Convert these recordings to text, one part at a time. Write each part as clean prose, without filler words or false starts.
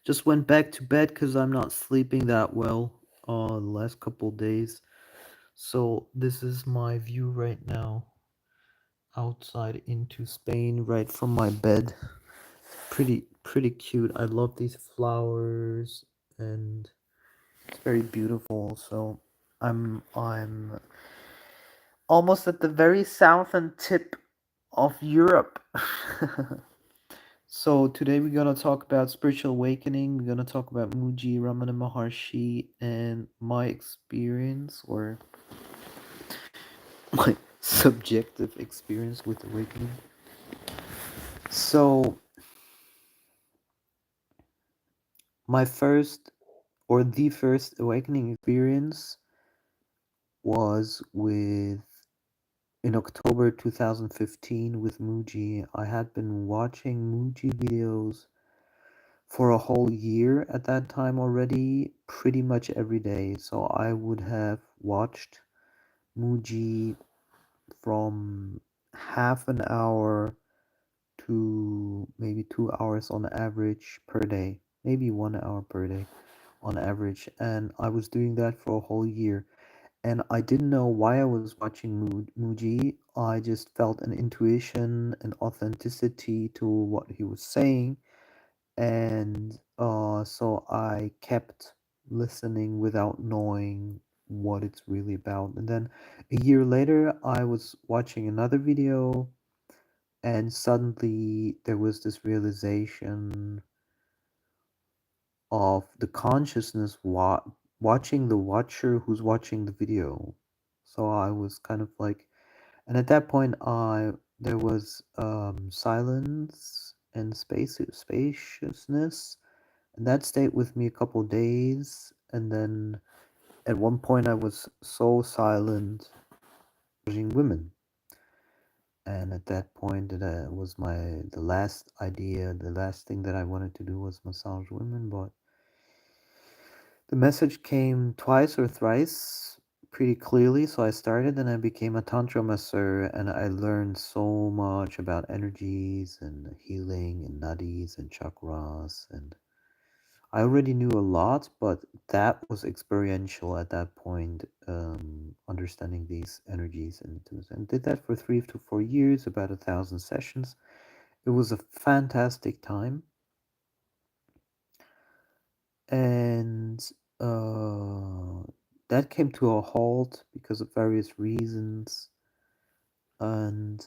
Just went back to bed because I'm not sleeping that well the last couple days. So this is my view right now outside into Spain right from my bed. Pretty cute. I love these flowers and it's very beautiful. So I'm almost at the very southern tip of Europe. So today we're gonna talk about spiritual awakening. We're gonna talk about Mooji, Ramana Maharshi, and my experience or my subjective experience with awakening. So my first or the first awakening experience was with in October 2015 with Mooji. I had been watching Mooji videos for a whole year at that time already, pretty much every day. So I would have watched Mooji from half an hour to maybe 2 hours on average per day, maybe 1 hour per day on average. And I was doing that for a whole year. And I didn't know why I was watching Mooji. I just felt an intuition and authenticity to what he was saying, and so I kept listening without knowing what it's really about. And then a year later, I was watching another video, and suddenly there was this realization of the consciousness watching the watcher who's watching the video. So I was kind of like, and at that point, I there was silence and spaciousness. And that stayed with me a couple days, and then at one point I was so silent, judging women. And at that point, that was the last idea, the last thing that I wanted to do was massage women. But the message came twice or thrice pretty clearly, so I started and I became a tantra masseur, and I learned so much about energies and healing and nadis and chakras, and I already knew a lot, but that was experiential at that point, understanding these energies and did that for 3 to 4 years, about 1,000 sessions. It was a fantastic time, and uh, that came to a halt because of various reasons. And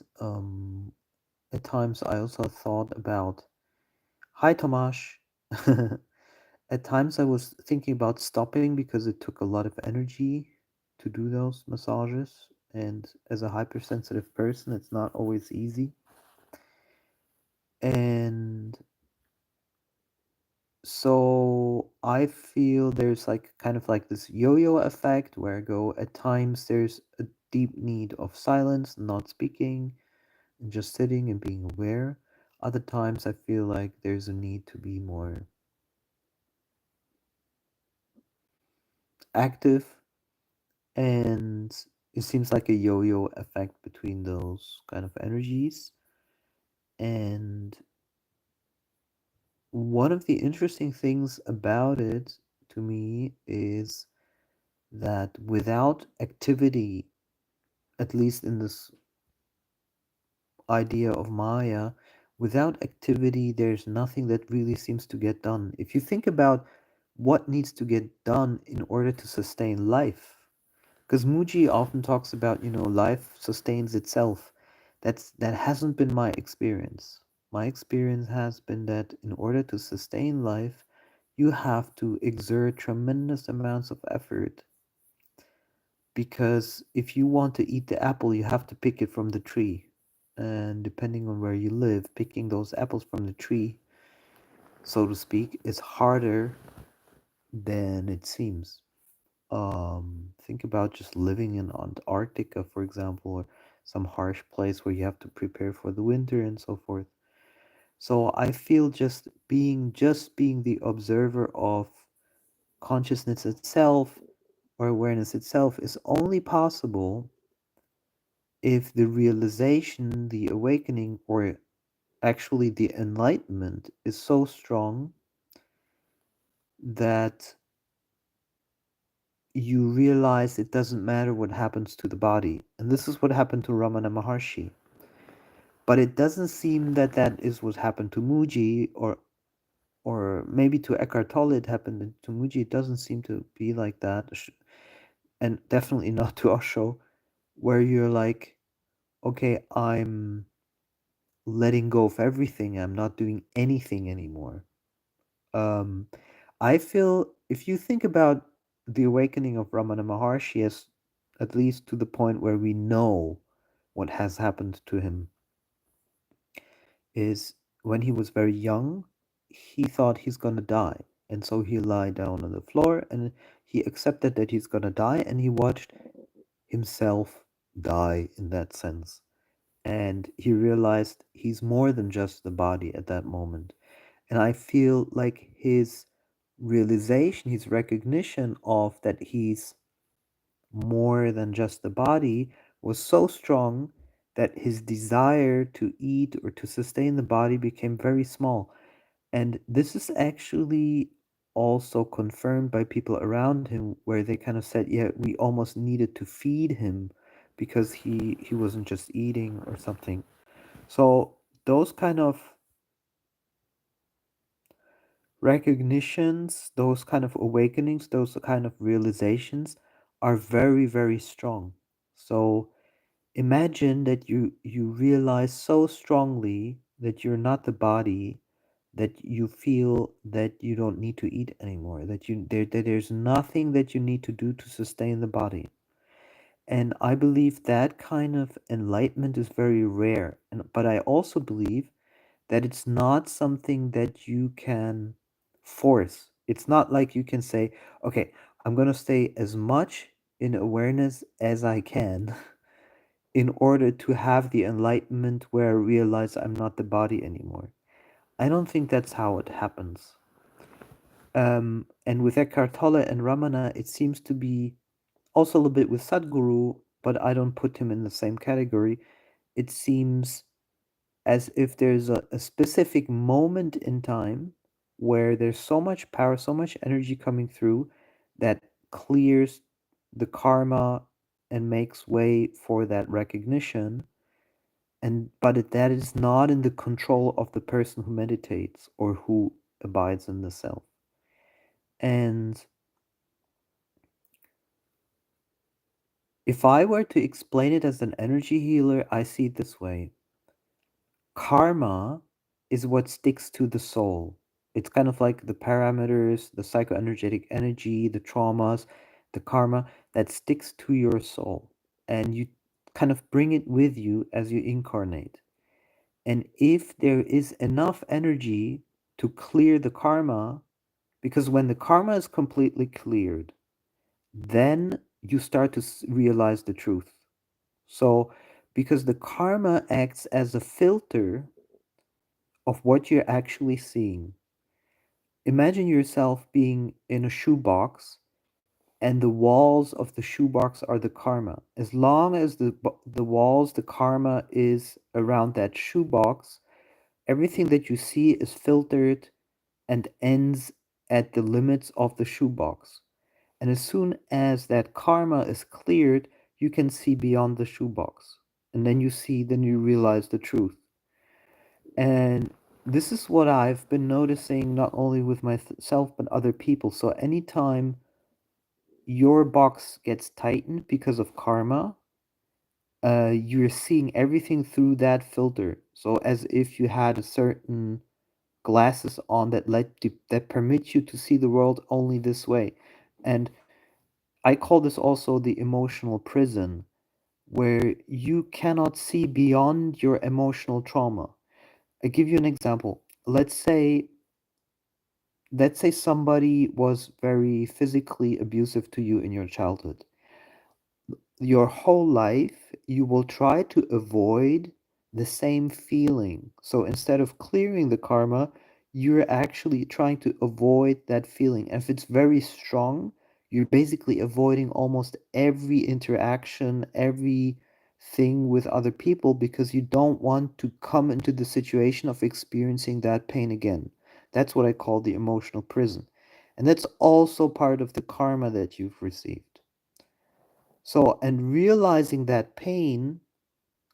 at times, I also thought about, hi, Tomash. At times, I was thinking about stopping because it took a lot of energy to do those massages. And as a hypersensitive person, it's not always easy. And so I feel there's like kind of like this yo yo effect where I go, at times, there's a deep need of silence, not speaking, and just sitting and being aware. Other times, I feel like there's a need to be more active, and it seems like a yo-yo effect between those kind of energies. And one of the interesting things about it to me is that without activity, at least in this idea of Maya, without activity there's nothing that really seems to get done. If you think about what needs to get done in order to sustain life, because Muji often talks about, life sustains itself. That hasn't been my experience. My experience has been that in order to sustain life, you have to exert tremendous amounts of effort, because if you want to eat the apple, you have to pick it from the tree. And depending on where you live, picking those apples from the tree, so to speak, is harder than it seems. Think about just living in Antarctica, for example, or some harsh place where you have to prepare for the winter and so forth. So I feel just being the observer of consciousness itself or awareness itself is only possible if the realization, the awakening, or actually the enlightenment is so strong that you realize it doesn't matter what happens to the body. And this is what happened to Ramana Maharshi. But it doesn't seem that that is what happened to Mooji, or maybe to Eckhart Tolle it happened. To Mooji it doesn't seem to be like that. And definitely not to Osho, where you're like, okay, I'm letting go of everything. I'm not doing anything anymore. Um, I feel if you think about the awakening of Ramana Maharshi as at least to the point where we know what has happened to him, is when he was very young, he thought he's gonna die. And so he lied down on the floor and he accepted that he's gonna die and he watched himself die in that sense. And he realized he's more than just the body at that moment. And I feel like his realization, his recognition of that he's more than just the body was so strong that his desire to eat or to sustain the body became very small. And this is actually also confirmed by people around him, where they kind of said, yeah, we almost needed to feed him because he wasn't just eating or something. So those kind of recognitions, those kind of awakenings, those kind of realizations are very, very strong. So imagine that you realize so strongly that you're not the body, that you feel that you don't need to eat anymore, that there's nothing that you need to do to sustain the body. And I believe that kind of enlightenment is very rare. But I also believe that it's not something that you can force. It's not like you can say, okay, I'm going to stay as much in awareness as I can in order to have the enlightenment where I realize I'm not the body anymore. I don't think that's how it happens. And with Eckhart Tolle and Ramana, it seems to be also a little bit with Sadhguru, but I don't put him in the same category. It seems as if there's a specific moment in time where there's so much power, so much energy coming through that clears the karma and makes way for that recognition. And that is not in the control of the person who meditates or who abides in the self. And if I were to explain it as an energy healer, I see it this way. Karma is what sticks to the soul. It's kind of like the parameters, the psychoenergetic energy, the traumas, the karma that sticks to your soul. And you kind of bring it with you as you incarnate. And if there is enough energy to clear the karma, because when the karma is completely cleared, then you start to realize the truth. So, because the karma acts as a filter of what you're actually seeing. Imagine yourself being in a shoebox and the walls of the shoebox are the karma. As long as the walls, the karma is around that shoebox, everything that you see is filtered and ends at the limits of the shoebox. And as soon as that karma is cleared, you can see beyond the shoebox. And then you realize the truth. And this is what I've been noticing not only with myself but other people. So anytime your box gets tightened because of karma, you're seeing everything through that filter. So as if you had a certain glasses on that permit you to see the world only this way. And I call this also the emotional prison, where you cannot see beyond your emotional trauma. I give you an example. Let's say somebody was very physically abusive to you in your childhood. Your whole life, you will try to avoid the same feeling. So instead of clearing the karma, you're actually trying to avoid that feeling. And if it's very strong, you're basically avoiding almost every interaction, every thing with other people because you don't want to come into the situation of experiencing that pain again. That's what I call the emotional prison. And that's also part of the karma that you've received. So, and realizing that pain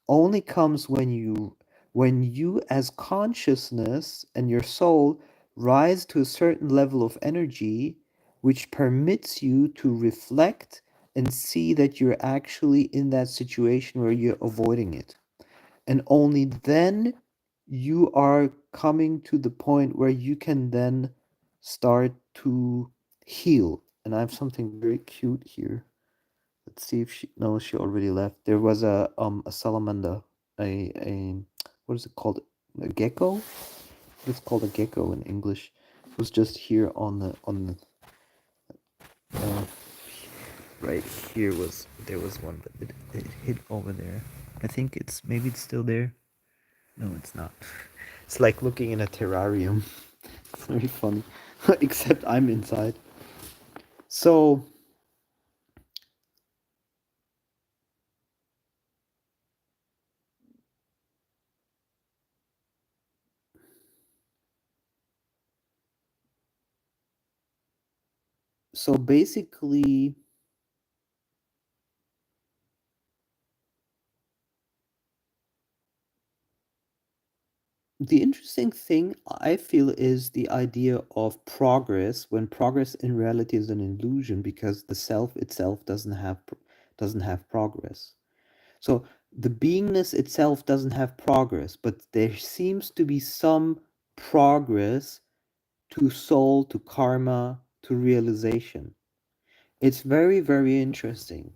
only comes when you as consciousness and your soul rise to a certain level of energy which permits you to reflect and see that you're actually in that situation where you're avoiding it. And only then you are coming to the point where you can then start to heal. And I have something very cute here. Let's see if she no, she already left. There was a salamander, a what is it called? A gecko? It's called a gecko in English. It was just here on the uh, right here was there was one, but it hid over there. I think maybe it's still there. No, it's not. It's like looking in a terrarium. It's very funny. Except I'm inside. So so basically the interesting thing I feel is the idea of progress, when progress in reality is an illusion because the self itself doesn't have progress. So the beingness itself doesn't have progress, but there seems to be some progress to soul, to karma, to realization. It's very, very interesting.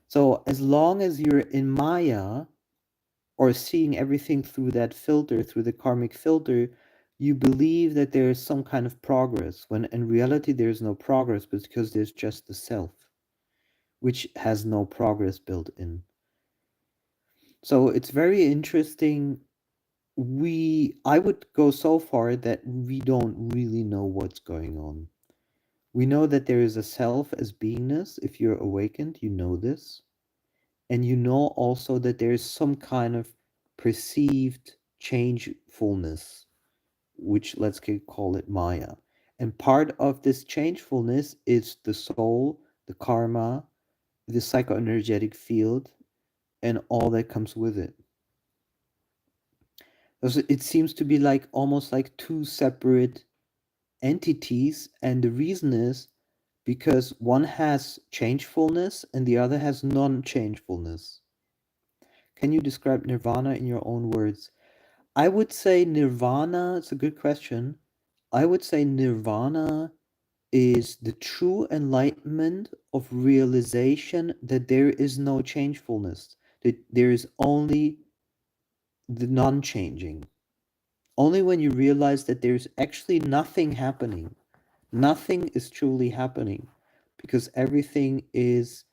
So as long as you're in Maya, or seeing everything through that filter, through the karmic filter, you believe that there is some kind of progress, when in reality there is no progress, but because there's just the self, which has no progress built in. So it's very interesting. I would go so far that we don't really know what's going on. We know that there is a self as beingness. If you're awakened, you know this. And you know also that there is some kind of perceived changefulness, which let's call it Maya. And part of this changefulness is the soul, the karma, the psychoenergetic field, and all that comes with it. It seems to be like almost like two separate entities, and the reason is because one has changefulness and the other has non-changefulness. Can you describe nirvana in your own words? I would say nirvana, it's a good question. I would say nirvana is the true enlightenment of realization that there is no changefulness, that there is only the non changing. Only when you realize that there's actually nothing happening, nothing is truly happening, because everything is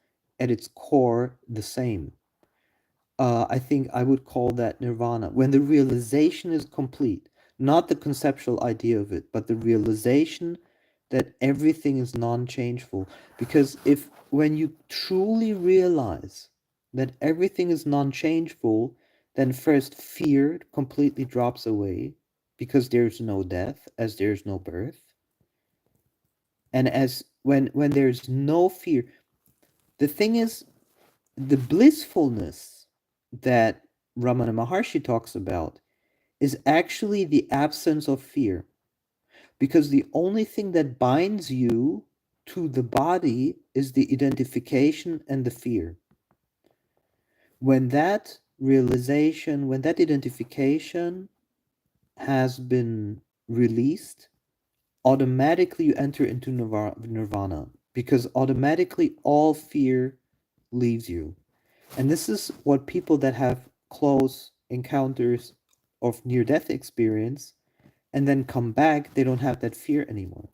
at its core the same. I think I would call that nirvana. When the realization is complete, not the conceptual idea of it, but the realization that everything is non-changeful. Because if when you truly realize that everything is non-changeful, then first fear completely drops away because there's no death, as there's no birth. And as when there's no fear, the thing is, the blissfulness that Ramana Maharshi talks about is actually the absence of fear. Because the only thing that binds you to the body is the identification and the fear. When that realization, when that identification has been released, automatically you enter into nirvana, because automatically all fear leaves you. And this is what people that have close encounters of near death experience and then come back, they don't have that fear anymore.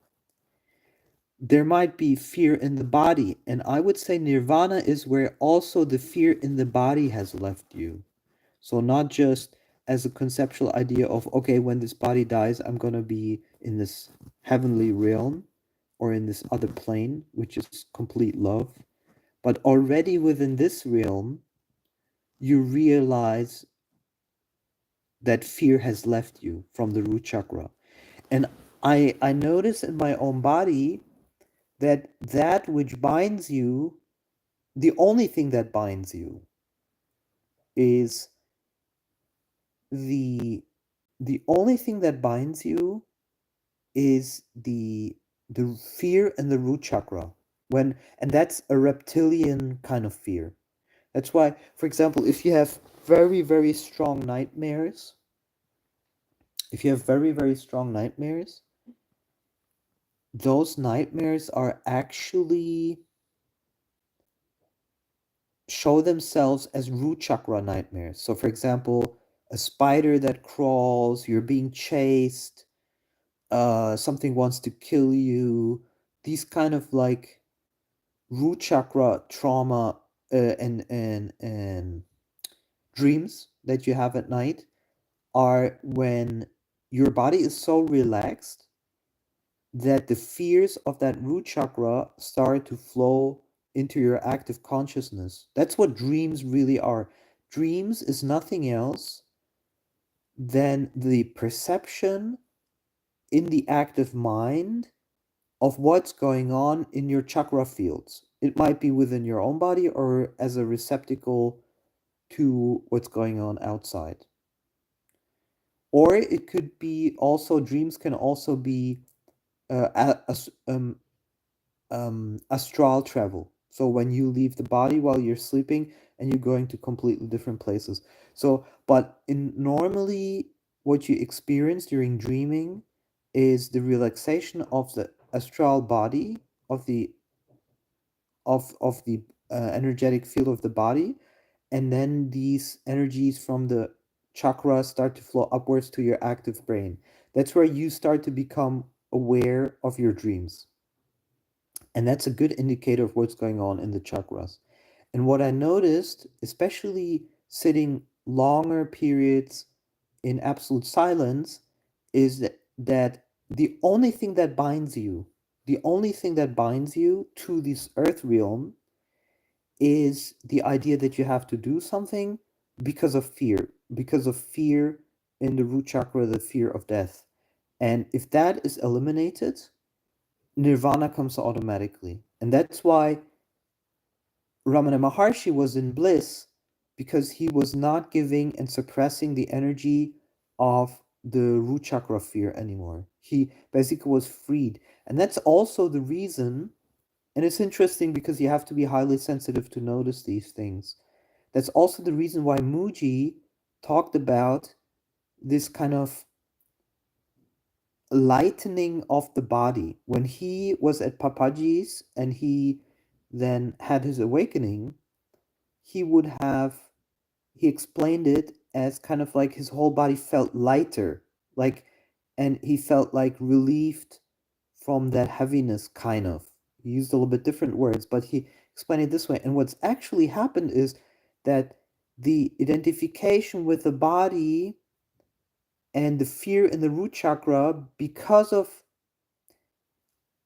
There might be fear in the body, and I would say nirvana is where also the fear in the body has left you. So, not just as a conceptual idea of, okay, when this body dies, I'm going to be in this heavenly realm or in this other plane, which is complete love. But already within this realm, you realize that fear has left you from the root chakra. And I notice in my own body that that which binds you, the only thing that binds you is the the only thing that binds you is the fear and the root chakra. When and that's a reptilian kind of fear. That's why, for example, if you have very, very strong nightmares, if you have very, very strong nightmares, those nightmares are actually show themselves as root chakra nightmares. So, for example, a spider that crawls, you're being chased, something wants to kill you, these kind of like root chakra trauma and dreams that you have at night are when your body is so relaxed that the fears of that root chakra start to flow into your active consciousness. That's what dreams really are. Dreams is nothing else than the perception in the active mind of what's going on in your chakra fields. It might be within your own body or as a receptacle to what's going on outside. Or it could be also, dreams can also be astral travel. So when you leave the body while you're sleeping and you're going to completely different places. So, but in normally what you experience during dreaming is the relaxation of the astral body of the energetic field of the body, and then these energies from the chakras start to flow upwards to your active brain. That's where you start to become aware of your dreams. And that's a good indicator of what's going on in the chakras. And what I noticed, especially sitting longer periods in absolute silence, is that the only thing that binds you, the only thing that binds you to this earth realm is the idea that you have to do something because of fear in the root chakra, the fear of death. And if that is eliminated, nirvana comes automatically. And that's why Ramana Maharshi was in bliss, because he was not giving and suppressing the energy of the root chakra fear anymore. He basically was freed. And that's also the reason, and it's interesting because you have to be highly sensitive to notice these things. That's also the reason why Mooji talked about this kind of lightening of the body. When he was at Papaji's and he then had his awakening, he would have, he explained it as kind of like his whole body felt lighter, like, and he felt like relieved from that heaviness, kind of. He used a little bit different words, but he explained it this way. And what's actually happened is that the identification with the body and the fear in the root chakra, because of,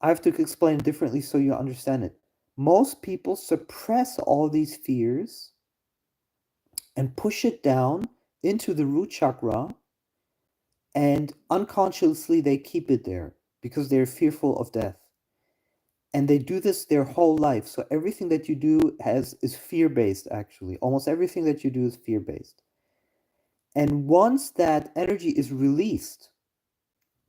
I have to explain it differently so you understand it. Most people suppress all these fears and push it down into the root chakra, and unconsciously they keep it there because they're fearful of death. And they do this their whole life. So everything that you do is fear-based, actually. Almost everything that you do is fear-based. And once that energy is released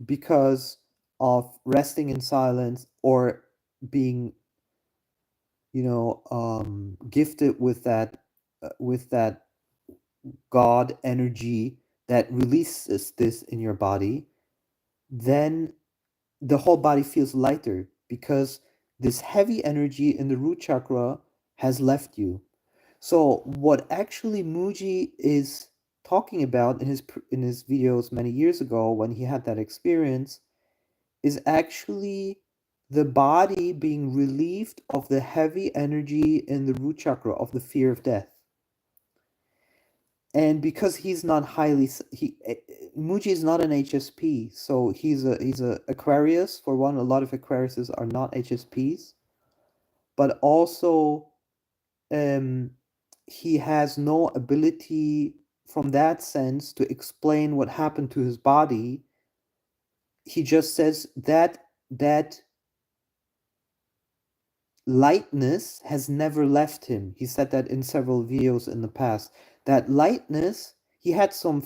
because of resting in silence or being, gifted with that God energy that releases this in your body, then the whole body feels lighter because this heavy energy in the root chakra has left you. So what actually Mooji is talking about in his videos many years ago when he had that experience is actually the body being relieved of the heavy energy in the root chakra of the fear of death. And because he's not highly Muji is not an HSP, so he's a Aquarius. For one, a lot of Aquariuses are not HSPs, but also um he has no ability from that sense to explain what happened to his body he just says that lightness has never left him. He said that in several videos in the past. That lightness, he had some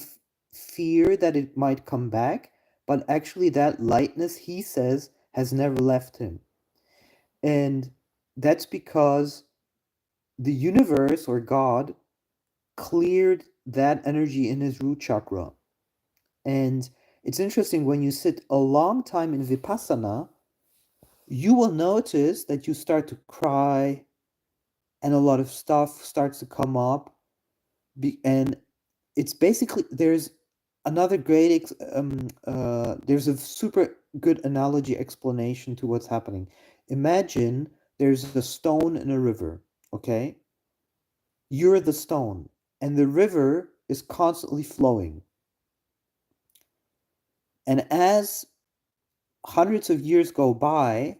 fear that it might come back, but actually that lightness, he says, has never left him. And that's because the universe or God cleared that energy in his root chakra. And it's interesting, when you sit a long time in Vipassana, you will notice that you start to cry and a lot of stuff starts to come up. And it's basically, there's another great, there's a super good analogy explanation to what's happening. Imagine there's a stone in a river, okay? You're the stone, and the river is constantly flowing. And as hundreds of years go by,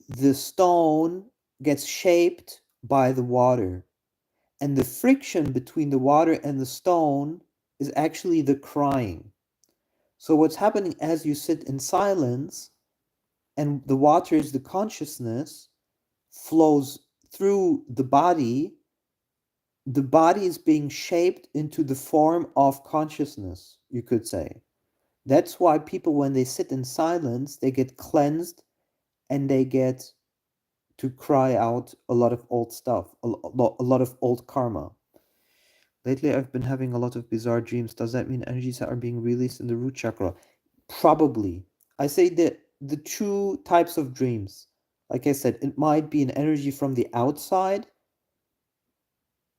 the stone gets shaped by the water. And the friction between the water and the stone is actually the crying. So, what's happening as you sit in silence and the water is the consciousness, flows through the body is being shaped into the form of consciousness, you could say. That's why people, when they sit in silence, they get cleansed and they get to cry out a lot of old stuff, a lot of old karma. Lately, I've been having a lot of bizarre dreams. Does that mean energies are being released in the root chakra? Probably. I say that the two types of dreams, like I said, it might be an energy from the outside.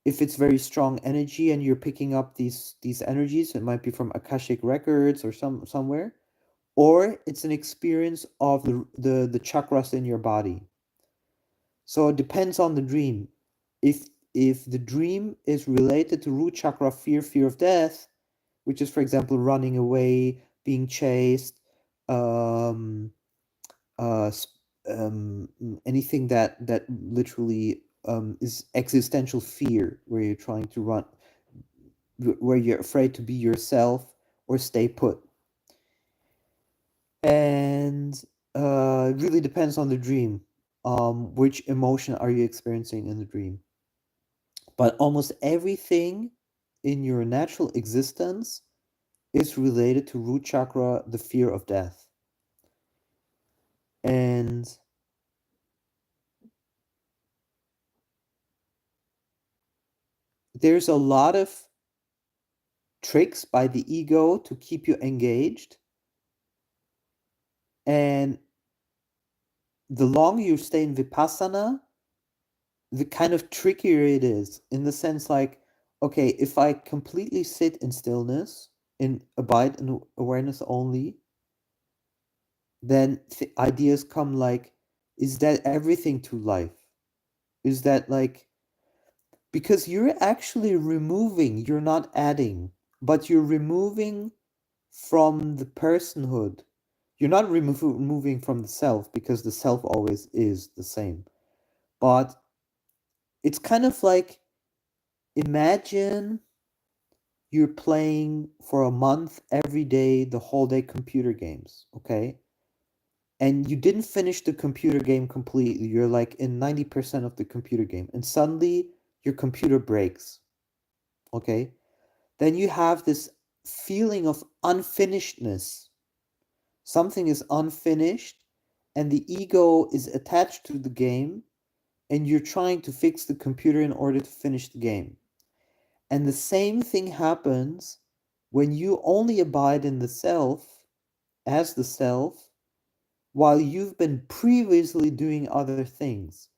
If it's very strong energy and you're picking up these energies, it might be from Akashic records or somewhere, or it's an experience of the chakras in your body. So it depends on the dream. If the dream is related to root chakra fear of death, which is, for example, running away, being chased, um, uh, anything that literally is existential fear, where you're trying to run, where you're afraid to be yourself or stay put. And it really depends on the dream. Which emotion are you experiencing in the dream? But almost everything in your natural existence is related to root chakra, the fear of death. And there's a lot of tricks by the ego to keep you engaged. And the longer you stay in Vipassana, the kind of trickier it is, in the sense like, okay, if I completely sit in stillness, in abide in awareness only, then ideas come like, is that everything to life? Is that like, because you're actually removing, you're not adding, but you're removing from the personhood. You're not removing from the self, because the self always is the same. But it's kind of like, imagine you're playing for a month every day, the whole day, computer games, okay? And you didn't finish the computer game completely. You're like in 90% of the computer game, and suddenly your computer breaks, okay? Then you have this feeling of unfinishedness. Something is unfinished, and the ego is attached to the game, and you're trying to fix the computer in order to finish the game. And the same thing happens when you only abide in the self, as the self, while you've been previously doing other things.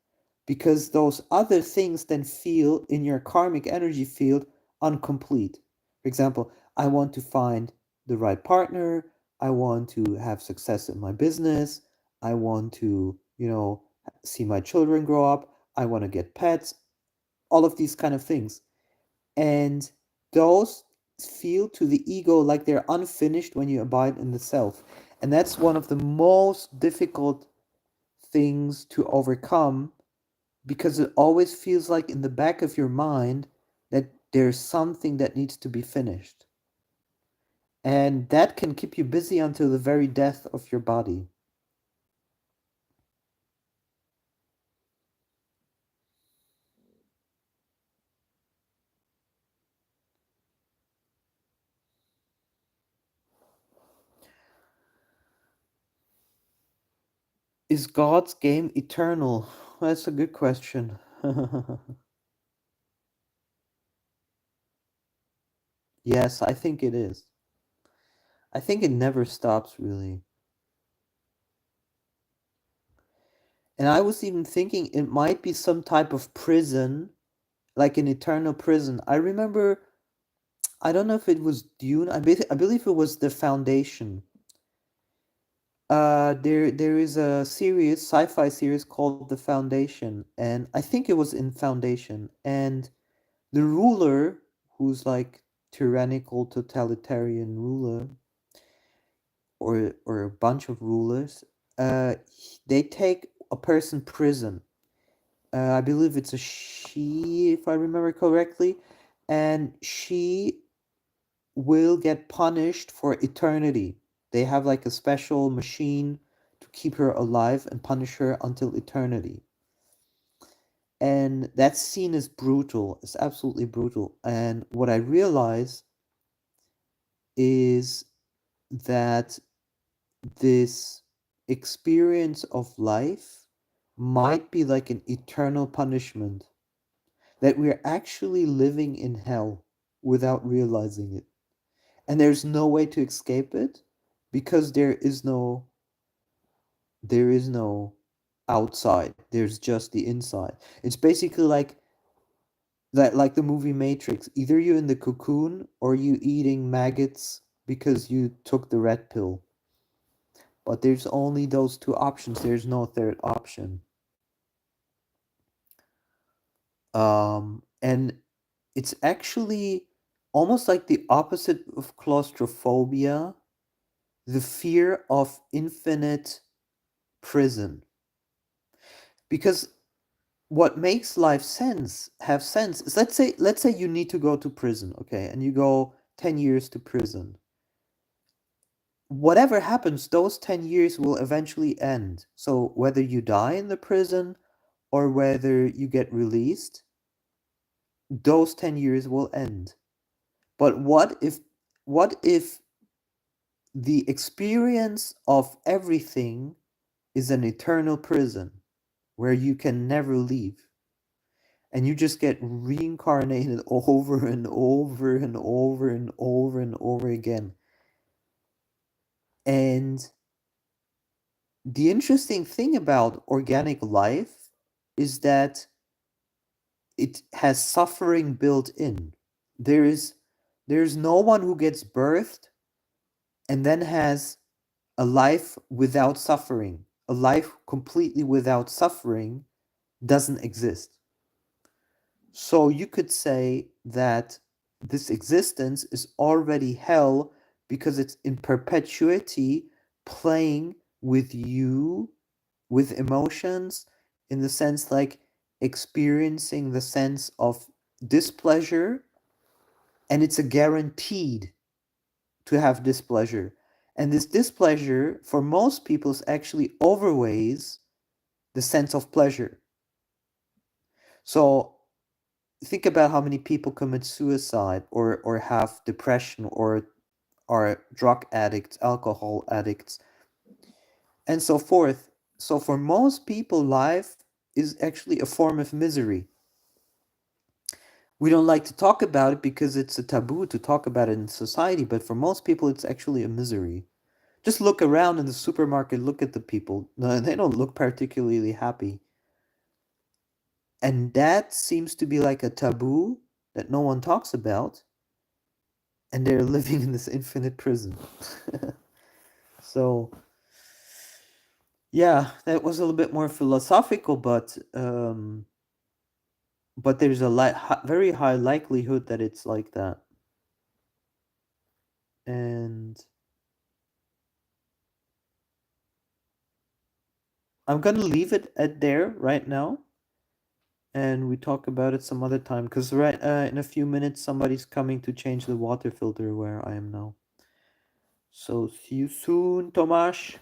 Because those other things then feel in your karmic energy field incomplete. For example, I want to find the right partner. I want to have success in my business. I want to, see my children grow up. I want to get pets. All of these kind of things. And those feel to the ego like they're unfinished when you abide in the self. And that's one of the most difficult things to overcome, because it always feels like in the back of your mind that there's something that needs to be finished. And that can keep you busy until the very death of your body. Is God's game eternal? That's a good question. Yes, I think it is. I think it never stops, really. And I was even thinking it might be some type of prison, like an eternal prison. I remember, I don't know if it was Dune. I believe it was The Foundation. There is a series, sci-fi series called The Foundation, and I think it was in Foundation. And the ruler, who's like tyrannical, totalitarian ruler, or a bunch of rulers, they take a person prison. I believe it's a she, if I remember correctly, and she will get punished for eternity. They have like a special machine to keep her alive and punish her until eternity. And that scene is brutal. It's absolutely brutal. And what I realize is that this experience of life might be like an eternal punishment, that we're actually living in hell without realizing it. And there's no way to escape it because there is no outside. There's just the inside. It's basically like that, like the movie Matrix. Either you're in the cocoon or you eating maggots because you took the red pill. But there's only those two options. There's no third option. And it's actually almost like the opposite of claustrophobia, the fear of infinite prison. Because what makes life have sense is, let's say you need to go to prison, okay, and you go 10 years to prison. Whatever happens, those 10 years will eventually end. So whether you die in the prison or whether you get released, those 10 years will end. But what if the experience of everything is an eternal prison where you can never leave, and you just get reincarnated over and over and over and over and over again? And the interesting thing about organic life is that it has suffering built in. There is no one who gets birthed and then has a life without suffering. A life completely without suffering doesn't exist. So you could say that this existence is already hell because it's in perpetuity playing with you, with emotions, in the sense like experiencing the sense of displeasure, and it's a guaranteed to have displeasure. And this displeasure, for most people, is actually overweighs the sense of pleasure. So think about how many people commit suicide or have depression or are drug addicts, alcohol addicts, and so forth. So for most people, life is actually a form of misery. We don't like to talk about it because it's a taboo to talk about it in society, but for most people, it's actually a misery. Just look around in the supermarket, look at the people. No, they don't look particularly happy. And that seems to be like a taboo that no one talks about. And they're living in this infinite prison. So, yeah, that was a little bit more philosophical, but there's a very high likelihood that it's like that. And I'm gonna leave it at there right now, and we talk about it some other time. Because in a few minutes, somebody's coming to change the water filter where I am now. So see you soon, Tomasz.